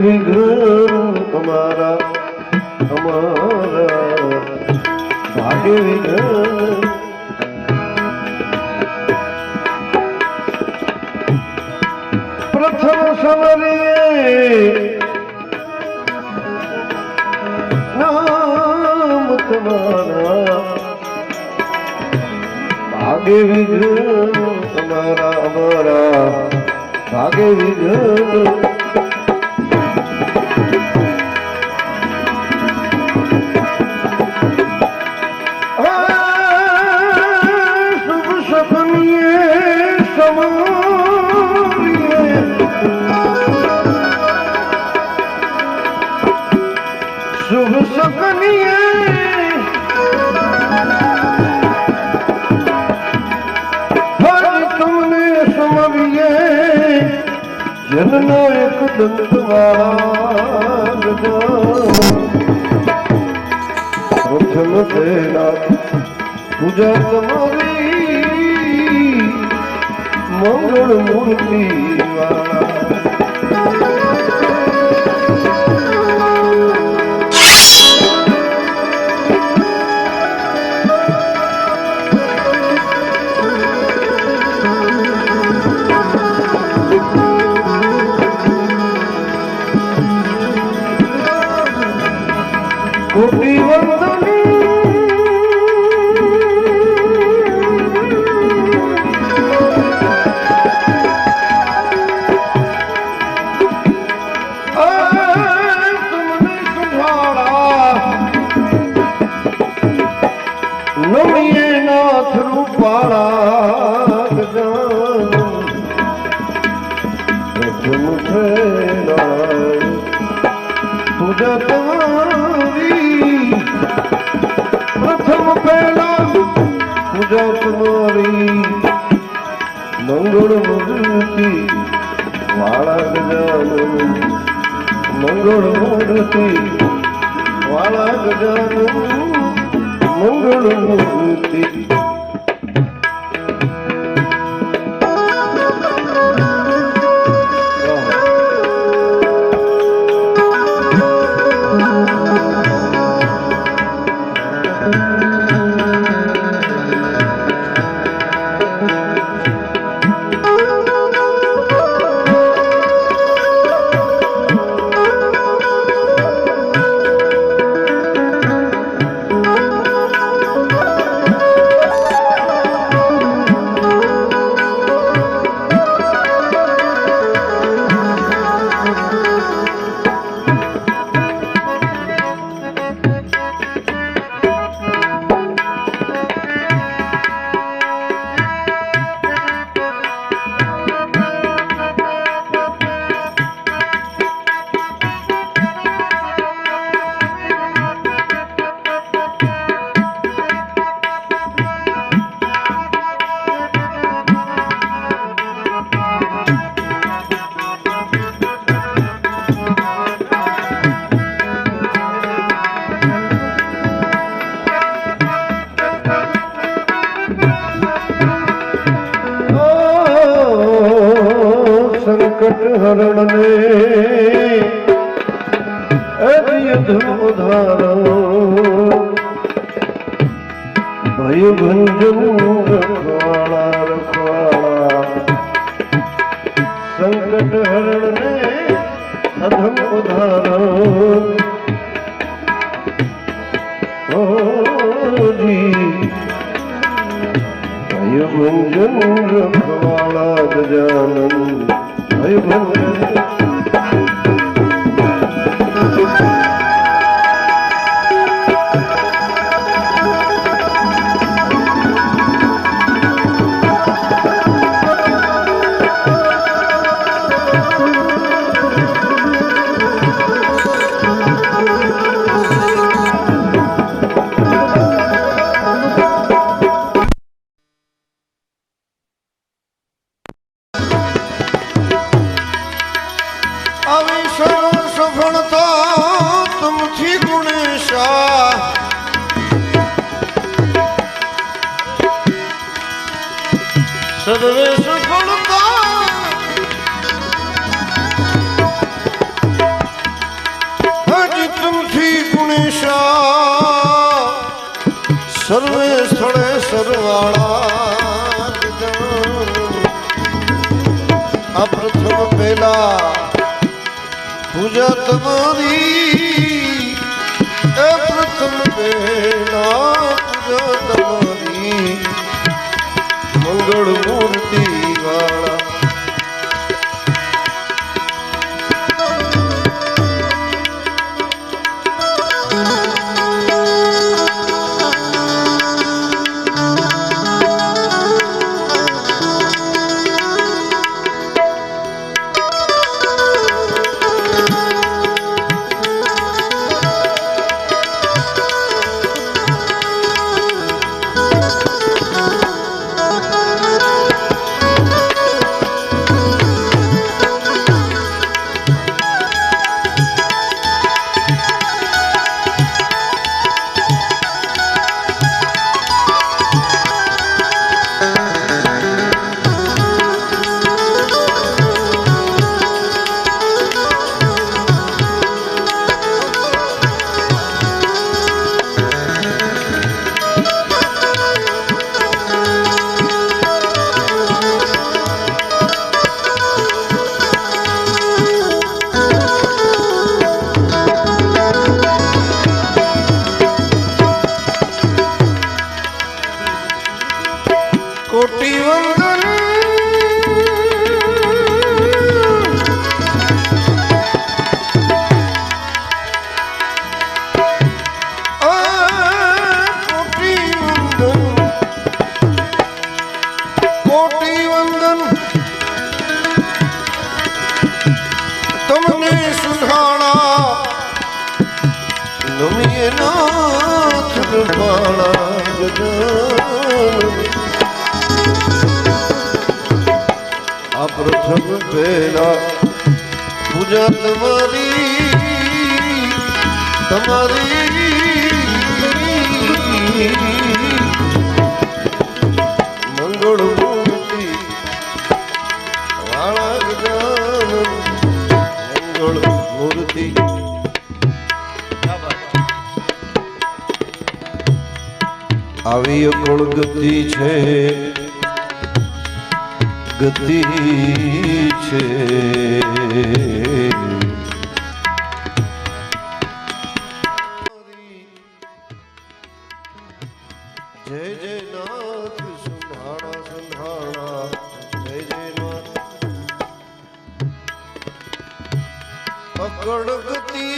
વિઘ્ન અમારા ભાગે વિઘ્ન પ્રથમ સમરીએ નામ તમારા ભાગે વિઘ્ન અમારા ભાગે વિઘ્ન शुभ सपनिए हर तुमने समरिए जननो एक दंत प्रथम तेरा पूजा तुम्हारी मंगल मूर्ति वाला कोटि वंदनी तुमने सुधारा नमिये नाथ रूपाला प्रथम तेरा पूजा प्रथम पहला पूजा तुम्हारी मंगल मूर्ति वाला गजानन मंगल मूर्ति वाला गजानन मंगल मूर्ति संकट हरण ने धर्म धारो भय भंजन रखवाड़ा रखवाड़ा संकट हरण ने अधम उधारो जी भय भंजन रखवाड़ा गजानन भय भंजन સર્વે સફળતા દિશા સર્વે સ્થળે સરવાળા આ પ્રથમ પહેલા પૂજા તમારી એ પ્રથમ પહેલા પૂજા તમારી મંગળ મૂર્તિ વાળા કોટી વંદન કોટી વંદન તમને સુધાણા નમીએ નાથ રૂપાળા ગજાનન આ પ્રથમ પહેલા પૂજા તમારી મંગળ મૂર્તિ વાળા ગજાનન મંગળ મૂર્તિ આવી અકળ ગતિ છે ગતિ છે જય જય નાથ સુંધાણા સુંધાણા જય જય નાથ અકળ ગતિ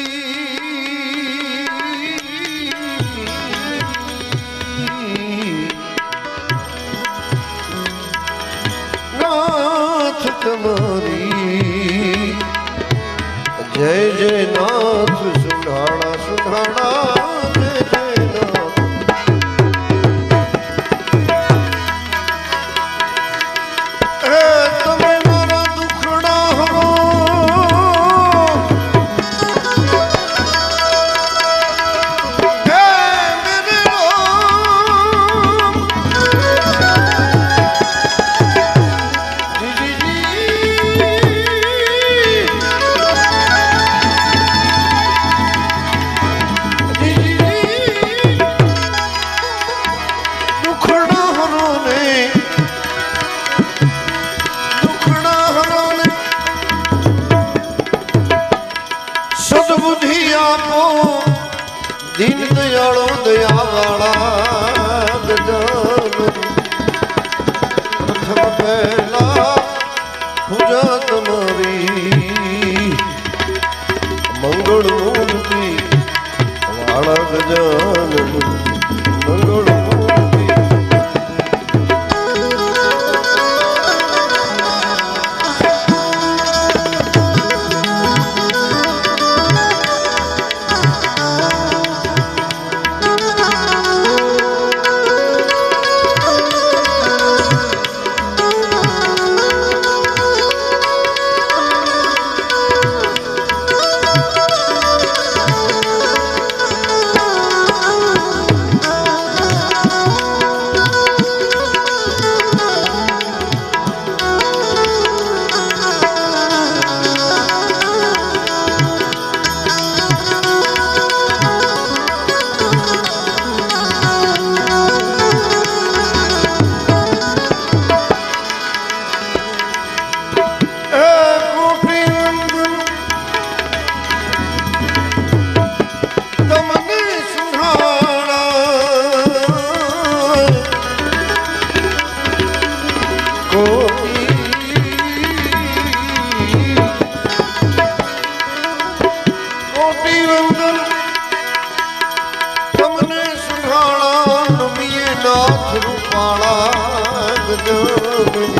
તમારી જય જય નાથ સુંધાણા સુંધાણા જય જય નાથ હે તમે મારા દુખડા હરો હે મેરે રામ સદબુદ્ધિ આપો દીન દયાળો દયાવાળા ગજાનન પ્રથમ પહેલા પૂજા તમારી મંગળ મૂર્તિ વાળા ગજાનન મંગળ મૂર્તિ कोटि वंदन तमने सुधाड़ा नमिये नाथ रूपाला गजानन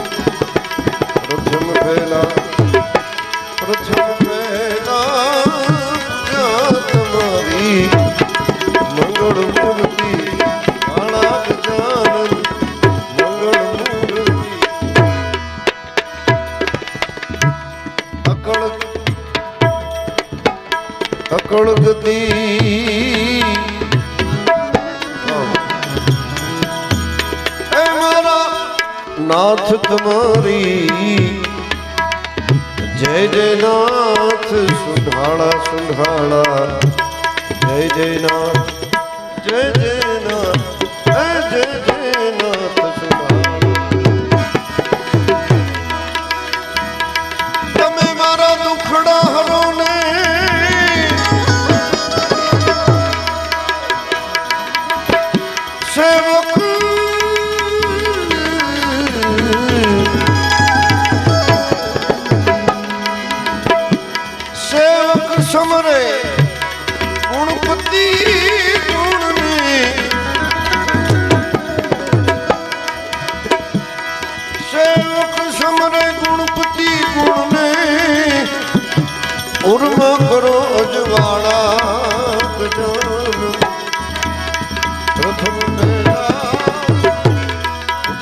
प्रथम पहला तुम्हारी मंगल मूर्ति काला गजानन मंगल मूर्ति अकड़ गति ऐ मारा नाथ तुम्हारी जय जय नाथ सुधाड़ा सुधाड़ा जय जय नाथ जय जय नाथ जय जय नाथ सुधाड़ा तमे मारा दुखड़ा हरो ने सेवक समरे गुणपति गुण ने सेवक समरे गुणपति गुण ने उर्म करो अजवाड़ा गजानन प्रथम पहला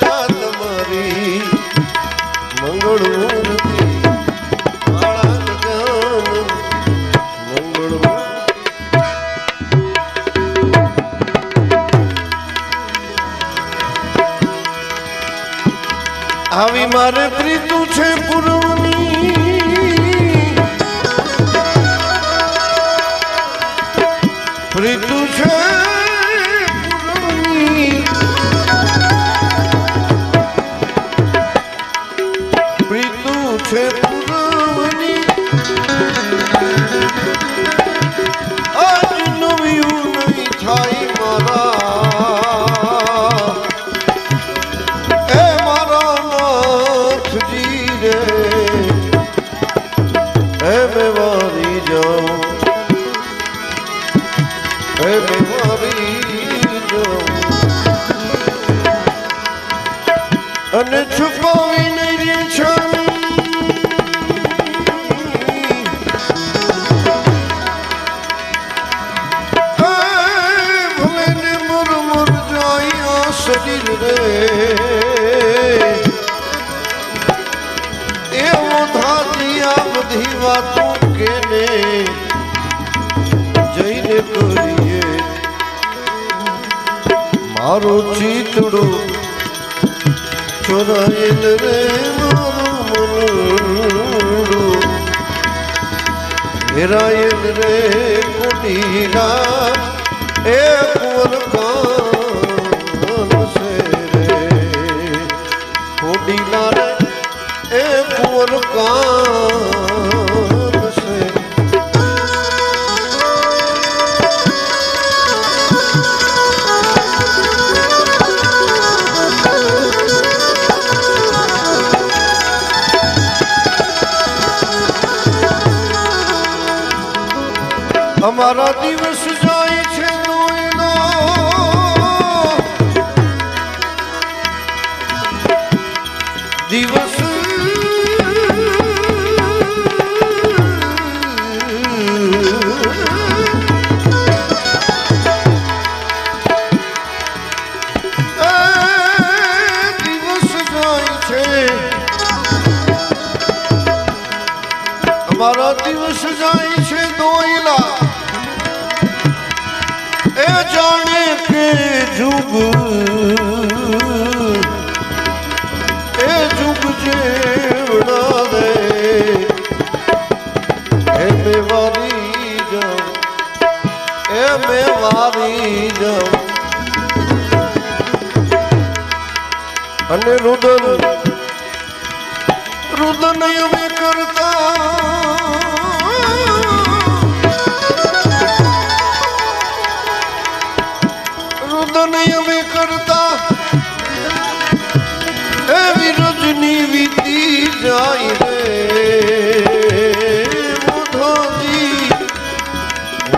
जात मारी मंगल मूर्ति આવી મારે પ્રીતુ છે પુરવની પ્રીતુ છે પુરવની પ્રીતુ છે પુરવની આજ નવ્યું નહીં થાય મારા અને છુપાવી નહીં છાની ભલે ને મુર મુર જાય આ શરીર રે એવો ધાતી આ બધી વાતો કેને જઈને કરીએ મારો ચિતડો ચોરાયેલ રે મારું મનડું હેરાયેલ રે કોડીલા એ કુંવર કાન છે રે કોડીલા રે એ કુંવર કાન છે અમારા દિવસ જાય છે નોયનો દિવસ દિવસ જાય છે અમારા દિવસ જાય છે દોયલા ए जाने के जुग ए जुग जेवड़ा दे ए मेवारी जाओ ए मेवारी जाओ अने रुदन रुदन यमे करता અમે કરતા એવી રજની વીતી જાય રે મોઢાજી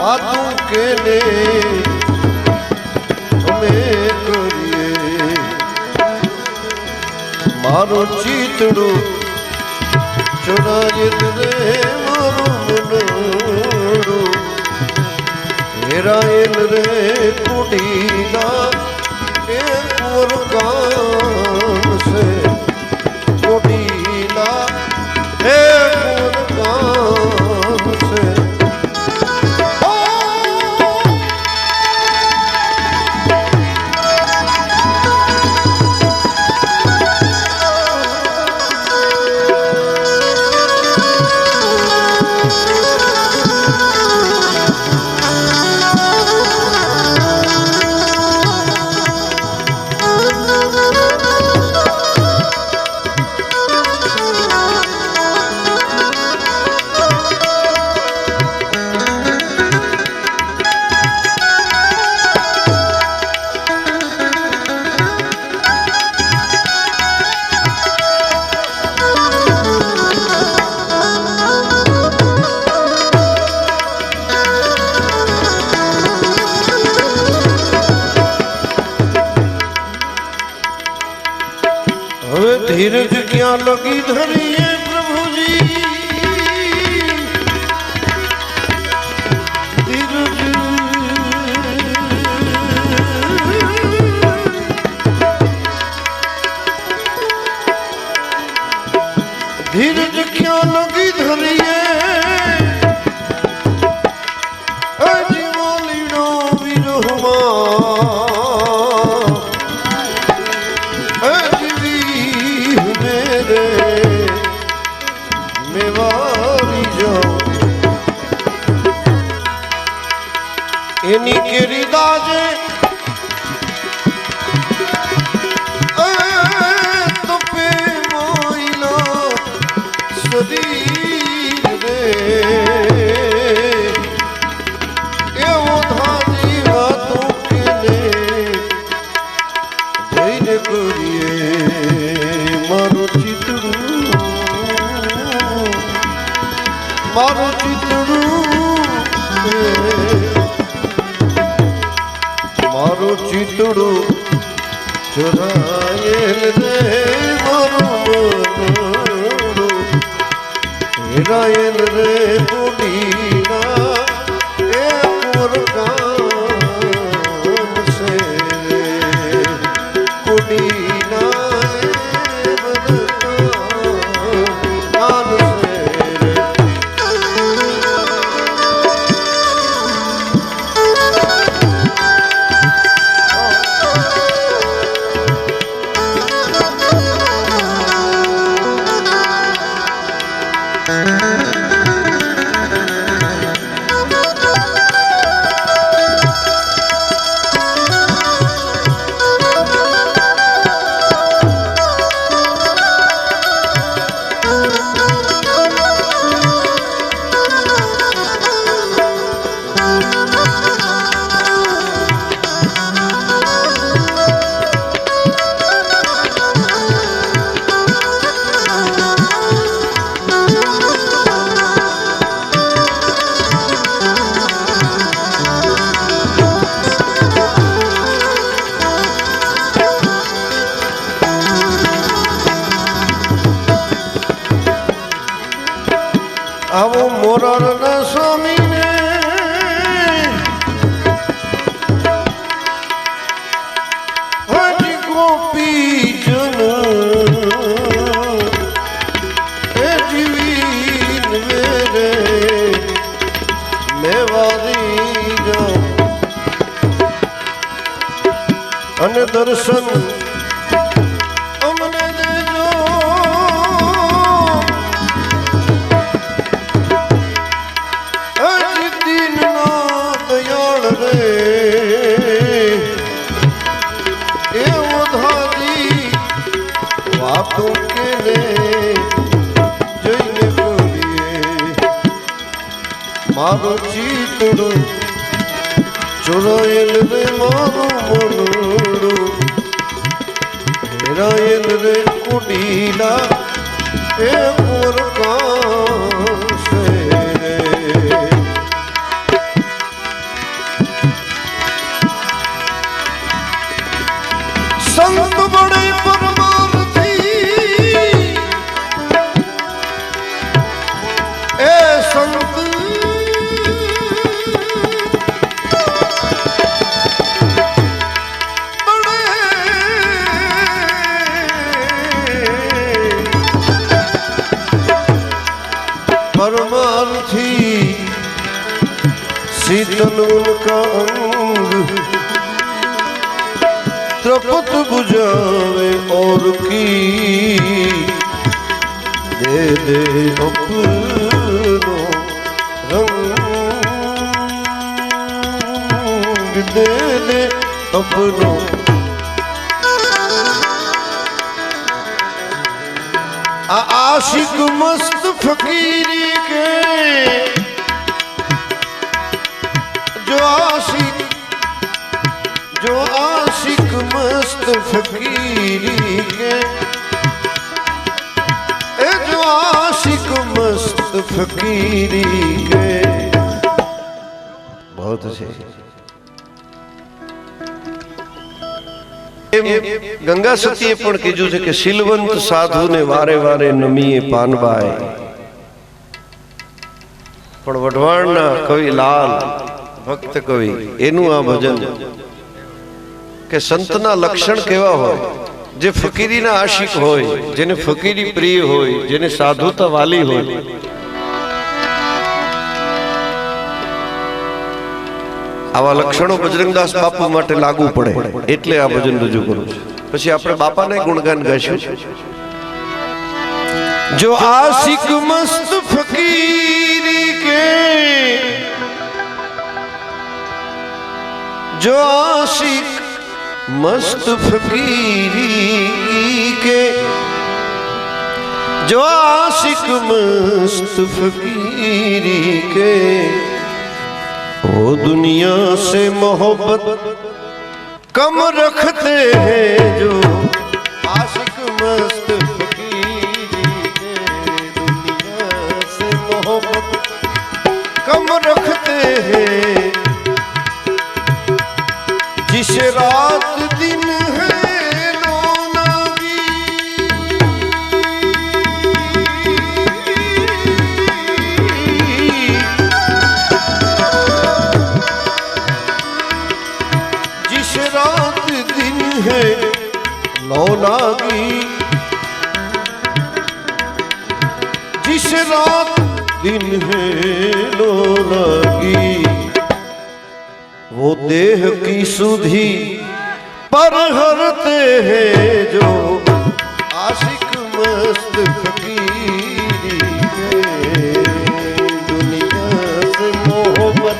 વાતું કેને અમે કરીએ મારો ચિતડું ચોરાય રે મારું મનડું હેરાયેલ રે કુડીના એ કામ છે કુડીના એ કામ છે धीरज क्या लगी धरिए प्रभु जी धीरज धीरज क्या लगी धरिए जीवोलीनो विरहुमा એની કેરી દાજે તો પે મોઈલો શરીર રે એવો ધાની વાતો કેને જઈને કરીએ મારું ચિતડું મારું ચિતડું ચોરાયેલ રે મારું મનડું હેરાયેલ રે કુડીના એ કામ છે કુડીના આવો મોરારના સ્વામીને હજી ગોપી જન એ જીવી મેરે મેવારી જાઉં અને દર્શન અમને દેજો વાતું કેને જઈને કરીએ મારું ચિતડું ચોરાયેલ રે મારું મનડું હેરાયેલ રે કુડીલા એ કામ છે રે शीतल उनका अंग तृपत बुझावे और की दे दे अपनो रंग दे दे अपनो आशिक मस्त फकीरी के जो आशिक मस्त फकीरी के जो आशिक मस्त फकीरी के बहुत अच्छे गंगा सतीए पण कीधुं छे के शीलवंत साधु ने वारे वारे नमीए पानबाई पण वढवाणना कवि लाल भक्त कवि एनु आ भजन के संतना लक्षण केवा होय जे फकीरीना आशिक होय जेने फकीरी प्रिय होय जेने साधुता वाली होय आवा लक्षणों बजरंगदास बापू माटे लागू पड़े एटले आ भजन रजू करूं छुं पछी आपणे बापाने गुणगान गाईशुं जो आशिक मस्त फकीरी के जो आशिक मस्त फकीरी के जो आशिक मस्त फकीरी के वो दुनिया से मोहब्बत कम रखते हैं जो आशिक मस्त फकीरी के दुनिया से मोहब्बत कम रखते हैं जिस रात दिन है लौलागी जिस रात दिन है लौलागी वो देह की सुधि पर हरते हैं जो आशिक मस्त फकीरी के दुनिया से मोहब्बत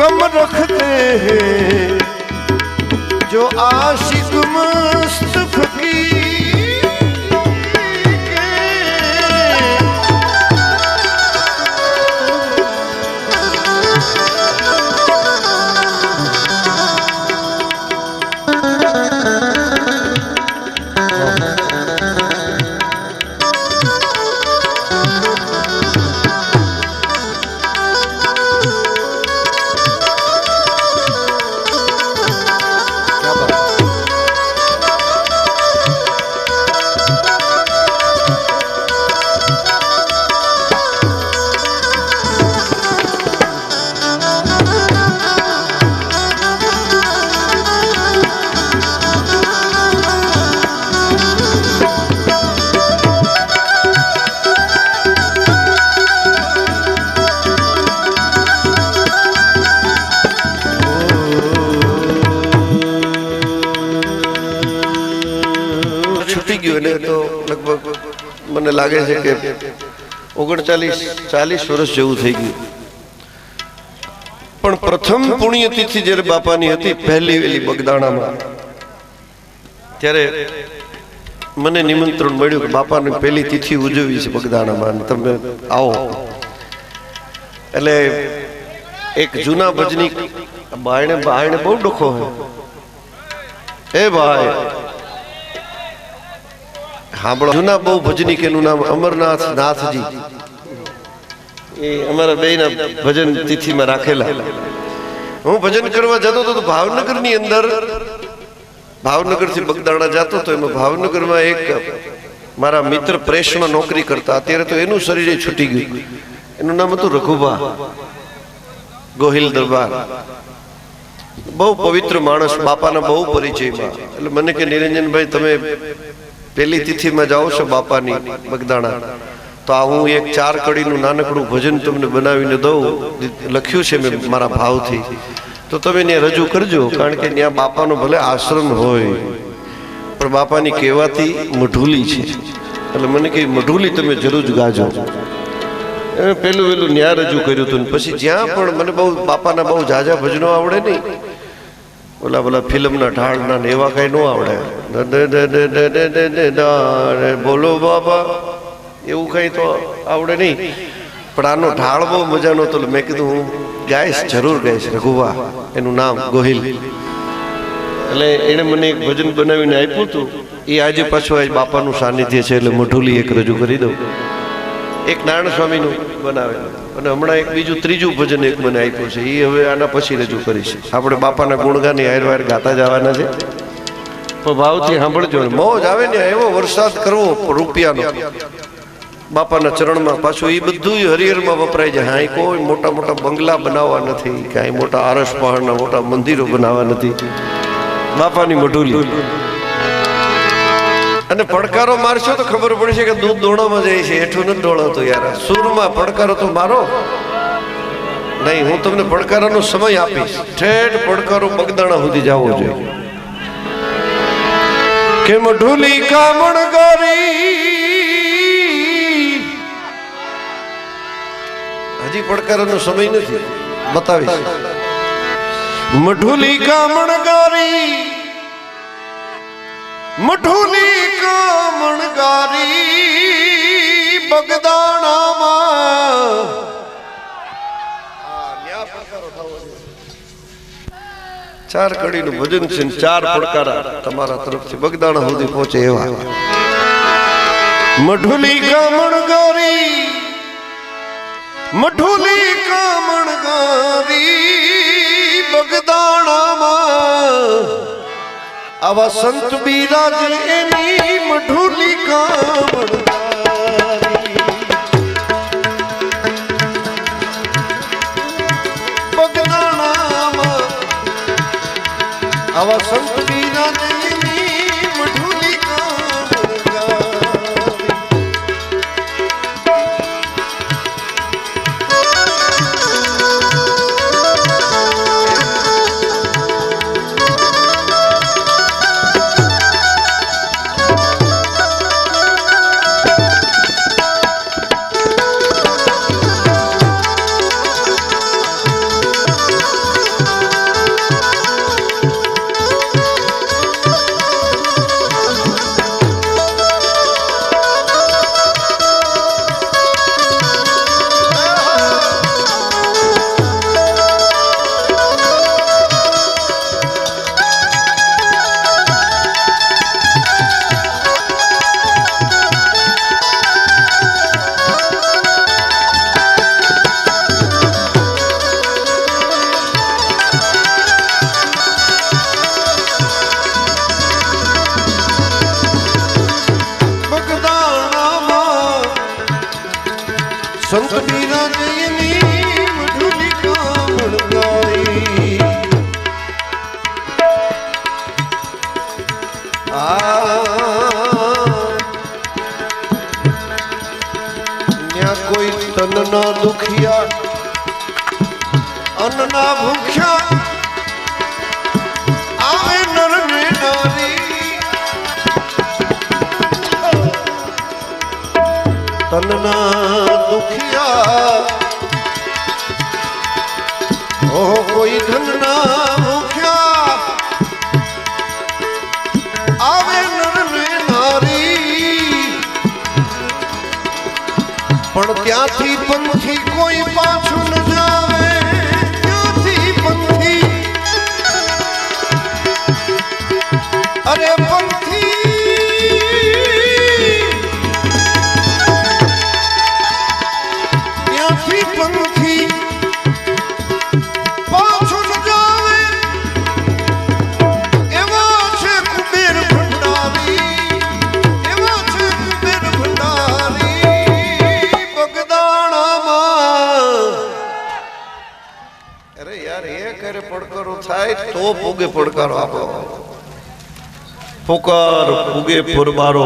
कम रखते हैं जो आशिक मस्त फकीर तो लगभग મને લાગે છે કે 39-40 વર્ષ જેવું થઈ ગયું પણ પ્રથમ પુણ્યતિથિ જ્યારે બાપાની હતી પહેલી વેલી બગદાણામાં ત્યારે મને નિમંત્રણ મળ્યું કે બાપાની પહેલી તિથિ ઉજવવી છે બગદાણામાં તમે આવો એટલે એક જૂના ભજની બાયણે બહુ ડખો હે એ ભાઈ हाँ बड़ा जूना बहु भजनी के नाम अमरनाथ नाथ जी ये हमारा बेना भजन तिथि में राखेला हूँ भजन करवा जातो तो भावनगर नी अंदर भावनगर थी बगदाणा जातो तो एम भावनगर में एक मारा मित्र प्रेस में नौकरी करता अत्यारे तो एनु शरीर छूटी गयुं एनु नाम हतुं रघुबा गोहिल दरबार बहु पवित्र माणस बापाना बहु परिचय में એટલે મને કે નિરંજન ભાઈ તમે પહેલી તિથિ માં જાઓ છો બાપાની બગદાણા તો આ હું એક 4 કડીનું નાનકડું ભજન તમને બનાવીને દઉં, લખ્યું છે મેં મારા ભાવથી, તો તમે ત્યાં રજૂ કરજો. કારણ કે ત્યાં બાપાનો ભલે આશ્રમ હોય પણ બાપાની કહેવાથી મઢુલી છે, એટલે મને કે મઢુલી તમે જરૂર જ ગાજો. પેલું ત્યાં રજૂ કર્યું હતું. પછી જ્યાં પણ મને બહુ બાપાના બહુ ઝાઝા ભજનો આવડે નહીં, ઓલા ફિલ્મના ઢાળના ને એવા કઈ ન આવડે. બોલો બાબા એવું કઈ તો આવડે નહીં, પણ આનો ઢાળ બહુ મજાનો હતો. મેં કીધું હું ગાઈશ, જરૂર ગાઈશ. રઘુવા એનું નામ ગોહિલ, એટલે એને મને એક ભજન બનાવીને આપ્યું હતું. એ આજે પાછું આજ બાપાનું સાનિધ્ય છે એટલે મઢુલી એક રજૂ કરી દઉં. એક નારાયણ સ્વામીનું બનાવેલું, અને હમણાં એક બીજું ત્રીજું ભજન એક મને આપ્યું છે, એ હવે આના પછી રજૂ કરીશ. આપણે બાપાના ગુણગાની હાર વાર ગાતા જવાના છે, પણ ભાવથી સાંભળજો. મોજ આવે ને એવો વરસાદ કરવો રૂપિયાનો બાપાના ચરણમાં. પાછું એ બધું હરિહરમાં વપરાય જાય. હા, કોઈ મોટા મોટા બંગલા બનાવવા નથી, કાંઈ મોટા આરસ પહાડના મોટા મંદિરો બનાવવા નથી, બાપાની મઢુલી. અને પડકારો મારશો તો ખબર પડશે કે દૂધ દોણામાં જાય છે, હેઠું નથી દોડાતું યાર. સુરમાં પડકારો તો મારો નહીં, હું તમને પડકારોનો સમય આપીશ. ઠેઠ પડકારો બગદાણા સુધી જવો જોઈએ. કે મઢુલી કામણ ગરી, હજી પડકારોનો સમય નથી, બતાવીશ. મઢુલી કામણ ગરી, મઢુલી કામણ ગારી બગદાણામાં. ચાર કડીનું ભજન છે, 4 પડકારા તમારા તરફથી બગદાણા સુધી પહોંચે એવા. મઢુલી કામણ ગારી, મઢુલી કામણ ગારી બગદાણામાં. આવા સંત બિરાજ એની મઢુલી કામણ ગારી બગદાણામાં. આવા સંત બિરાજ એની મઢુલી કામણ ગારી. સંત બિરાજની મઢુલી કામણ ગારી. ન્યા કોઈ તનના દુખિયા અન્નના ભૂખ્યા આવે નર ને નારી. તનના દુખિયા ઓહ કોઈ ધનના ભૂખ્યા આવે નર ને નારી. પણ ત્યાંથી પંથી કોઈ પાછું ન જાવે, ત્યાંથી પંથી અરે પંથી પંથી પાછું ન જાવે. એવા છે કુબેર ભંડારી, એવા છે કુબેર ભંડારી બગદાણામાં. અરે યાર, એ કરે પડકારો થાય તો પોગે પડકારો આપણો. પોકાર પુગે ફુરબારો